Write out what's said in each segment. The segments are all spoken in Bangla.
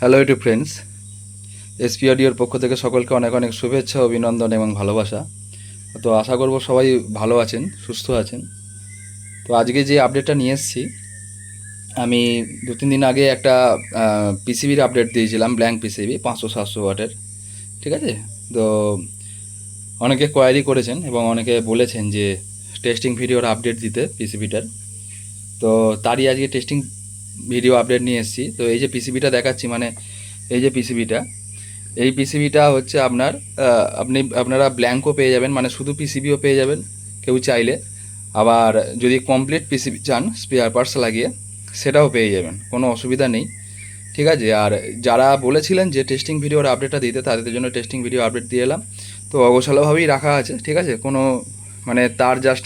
হ্যালো ইউটিউব ফ্রেন্ডস, এসপি অডিওর পক্ষ থেকে সকলকে অনেক অনেক শুভেচ্ছা, অভিনন্দন এবং ভালোবাসা। তো আশা করব সবাই ভালো আছেন, সুস্থ আছেন। তো আজকে যে আপডেটটা নিয়ে এসেছি, আমি 2-3 দিন আগে একটা পিসিবির আপডেট দিয়েছিলাম, ব্ল্যাঙ্ক পিসিবি 500-700 ওয়াটের। ঠিক আছে। তো অনেকে কোয়ারি করেছেন এবং অনেকে বলেছেন যে টেস্টিং ভিডিওর আপডেট দিতে পিসিবিটার। তো তারই আজকে টেস্টিং ভিডিও আপডেট নিয়ে এসেছি। তো এই যে পিসিবিটা দেখাচ্ছি, মানে এই যে পিসিবিটা, এই পিসিবিটা হচ্ছে আপনারা ব্ল্যাঙ্কও পেয়ে যাবেন, মানে শুধু পিসিবিও পেয়ে যাবেন কেউ চাইলে। আবার যদি কমপ্লিট পিসিবি চান স্পেয়ার পার্টস লাগিয়ে, সেটাও পেয়ে যাবেন, কোনো অসুবিধা নেই। ঠিক আছে। আর যারা বলেছিলেন যে টেস্টিং ভিডিওর আপডেটটা দিতে, তাদের জন্য টেস্টিং ভিডিও আপডেট দিয়ে এলাম। তো অগোছালোভাবেই রাখা আছে, ঠিক আছে। কোনো মানে তার জাস্ট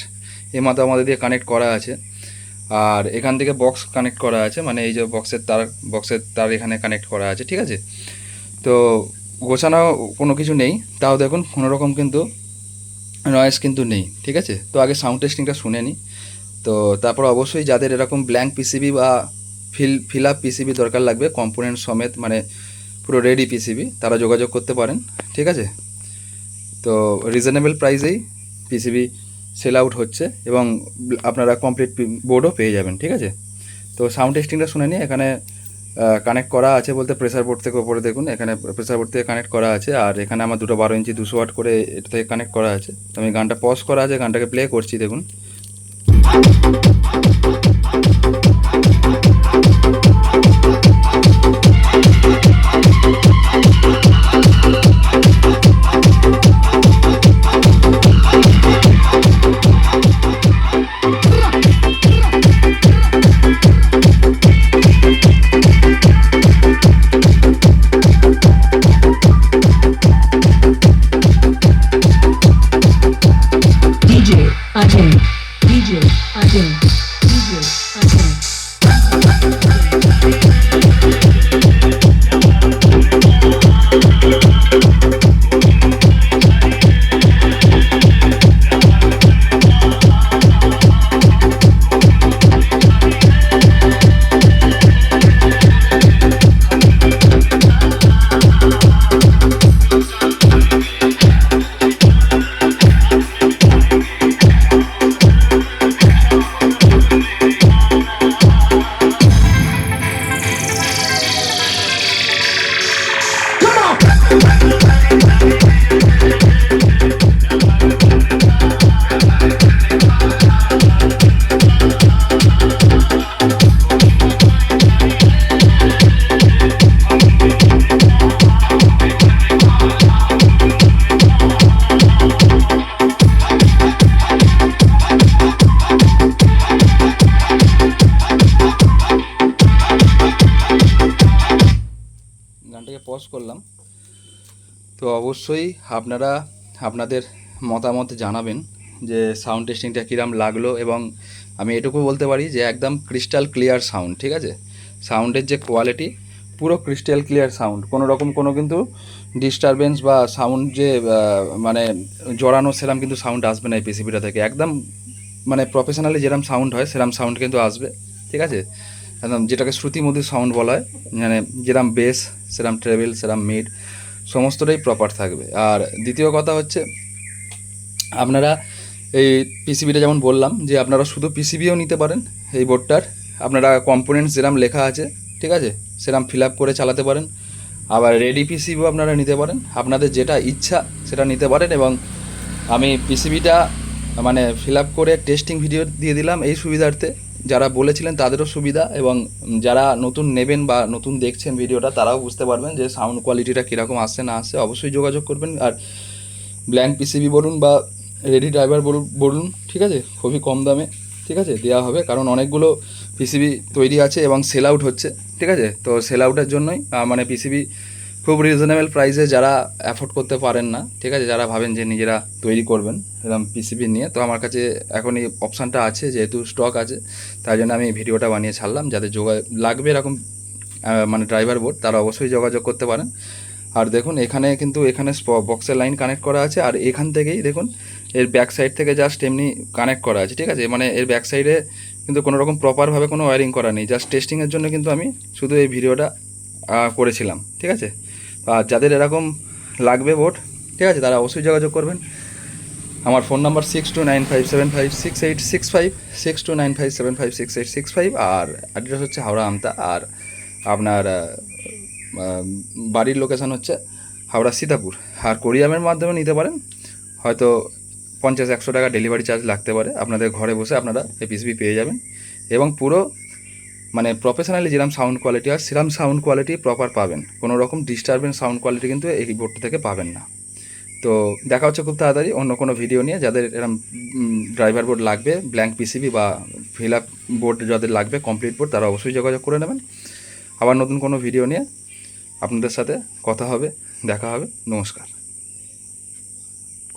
মাথা আমাদের দিয়ে কানেক্ট করা আছে। আর এখান থেকে বক্স কানেক্ট করা আছে, মানে এই যে বক্সের তার এখানে কানেক্ট করা আছে, ঠিক আছে। তো গোছানো কোনো কিছু নেই, তাও দেখুন কোনো রকম কিন্তু নয়েজ কিন্তু নেই, ঠিক আছে। তো আগে সাউন্ড টেস্টিংটা শুনে নিই। তো তারপর অবশ্যই যাদের এরকম ব্ল্যাঙ্ক পিসিবি বা ফিল আপ পিসিবি দরকার লাগবে কম্পোনেন্ট সমেত, মানে পুরো রেডি পিসিবি, তারা যোগাযোগ করতে পারেন, ঠিক আছে। তো রিজনেবল প্রাইসেই পিসিবি সেল আউট হচ্ছে এবং আপনারা কমপ্লিট বোর্ডও পেয়ে যাবেন, ঠিক আছে। তো সাউন্ড টেস্টিংটা শুনে নিই। এখানে কানেক্ট করা আছে বলতে প্রেসার বোর্ড থেকে ওপরে দেখুন, এখানে প্রেসার বোর্ড থেকে কানেক্ট করা আছে। আর এখানে আমার দুটো 12 ইঞ্চি 200 ওয়াট করে এটা থেকে কানেক্ট করা আছে। তো আমি গানটা পজ করা আছে, গানটাকে প্লে করছি, দেখুন। DJ Ajay, DJ Ajay, DJ Ajay. গানটাকে পজ করলাম। তো অবশ্যই আপনারা আপনাদের মতামত জানাবেন যে সাউন্ড টেস্টিংটা কীরকম লাগলো। এবং আমি এটুকু বলতে পারি যে একদম ক্রিস্টাল ক্লিয়ার সাউন্ড, ঠিক আছে। সাউন্ডের যে কোয়ালিটি, পুরো ক্রিস্টাল ক্লিয়ার সাউন্ড, কোনো রকম কোনো কিন্তু ডিস্টারবেন্স বা সাউন্ড যে মানে জড়ানো সেরকম কিন্তু সাউন্ড আসবে না এই পিসিবিটা থেকে। একদম মানে প্রফেশনালি যেরকম সাউন্ড হয় সেরকম সাউন্ড কিন্তু আসবে, ঠিক আছে। একদম যেটাকে শ্রুতিমধুর সাউন্ড বলা হয়, মানে যেরকম বেস, সেরকম ট্রেবেল, সেরকম মিড, সমস্তটাই প্রপার থাকবে। আর দ্বিতীয় কথা হচ্ছে, আপনারা এই পিসিবিটা যেমন বললাম যে আপনারা শুধু পিসিবিও নিতে পারেন এই বোর্ডটার। আপনারা কম্পোনেন্টস যেরকম লেখা আছে, ঠিক আছে, সেরকম ফিল আপ করে চালাতে পারেন। আবার রেডি পিসিবিও আপনারা নিতে পারেন, আপনাদের যেটা ইচ্ছা সেটা নিতে পারেন। এবং আমি পিসিবিটা মানে ফিল আপ করে টেস্টিং ভিডিও দিয়ে দিলাম এই সুবিধার্থে, যারা বলেছিলেন তাদেরও সুবিধা, এবং যারা নতুন নেবেন বা নতুন দেখছেন ভিডিওটা তারাও বুঝতে পারবেন যে সাউন্ড কোয়ালিটিটা কীরকম আসছে না আসছে। অবশ্যই যোগাযোগ করবেন। আর ব্ল্যাঙ্ক পিসিবি বলুন বা রেডি ড্রাইভার বলুন, ঠিক আছে, খুবই কম দামে, ঠিক আছে, দেওয়া হবে। কারণ অনেকগুলো পিসিবি তৈরি আছে এবং সেল আউট হচ্ছে, ঠিক আছে। তো সেল আউটের জন্যই মানে পিসিবি খুব রিজনেবল প্রাইসে যারা অ্যাফোর্ড করতে পারেন না, ঠিক আছে, যারা ভাবেন যে নিজেরা তৈরি করবেন এরকম পিসিবি নিয়ে, তো আমার কাছে এখন এই অপশানটা আছে, যেহেতু স্টক আছে, তাই জন্য আমি ভিডিওটা বানিয়ে ছাড়লাম। যাদের লাগবে এরকম মানে ড্রাইভার বোর্ড, তারা অবশ্যই যোগাযোগ করতে পারেন। আর দেখুন এখানে কিন্তু এখানে বক্সের লাইন কানেক্ট করা আছে, আর এখান থেকেই দেখুন এর ব্যাক সাইড থেকে জাস্ট এমনি কানেক্ট করা আছে, ঠিক আছে। মানে এর ব্যাক সাইডে কিন্তু কোনো রকম প্রপারভাবে কোনো ওয়্যারিং করা নেই, জাস্ট টেস্টিংয়ের জন্য কিন্তু আমি শুধু এই ভিডিওটা করেছিলাম, ঠিক আছে। আর যাদের এরকম লাগবে বোর্ড, ঠিক আছে, তারা অবশ্যই যোগাযোগ করবেন। আমার ফোন নাম্বার 6295756865, 6295756865, আর অ্যাড্রেস হচ্ছে হাওড়া আমতা। আর আপনার বাড়ির লোকেশান হচ্ছে হাওড়া সীতাপুর। আর কোরিয়ামের মাধ্যমে নিতে পারেন, হয়তো 50-100 টাকা ডেলিভারি চার্জ লাগতে পারে। আপনাদের ঘরে বসে আপনারা এই পিসিবি পেয়ে যাবেন, এবং পুরো মানে প্রফেশনালি যেরকম সাউন্ড কোয়ালিটি হয় সেরকম সাউন্ড কোয়ালিটি প্রপার পাবেন। কোনো রকম ডিস্টারবেন্স সাউন্ড কোয়ালিটি কিন্তু এই বোর্ডটা থেকে পাবেন না। তো দেখা হচ্ছে খুব তাড়াতাড়ি অন্য কোনো ভিডিও নিয়ে। যাদের এরকম ড্রাইভার বোর্ড লাগবে, ব্ল্যাঙ্ক পিসিবি বা ফিল আপ বোর্ড যাদের লাগবে, কমপ্লিট বোর্ড, তারা অবশ্যই যোগাযোগ করে নেবেন। আবার নতুন কোনো ভিডিও নিয়ে আপনাদের সাথে কথা হবে, দেখা হবে। নমস্কার।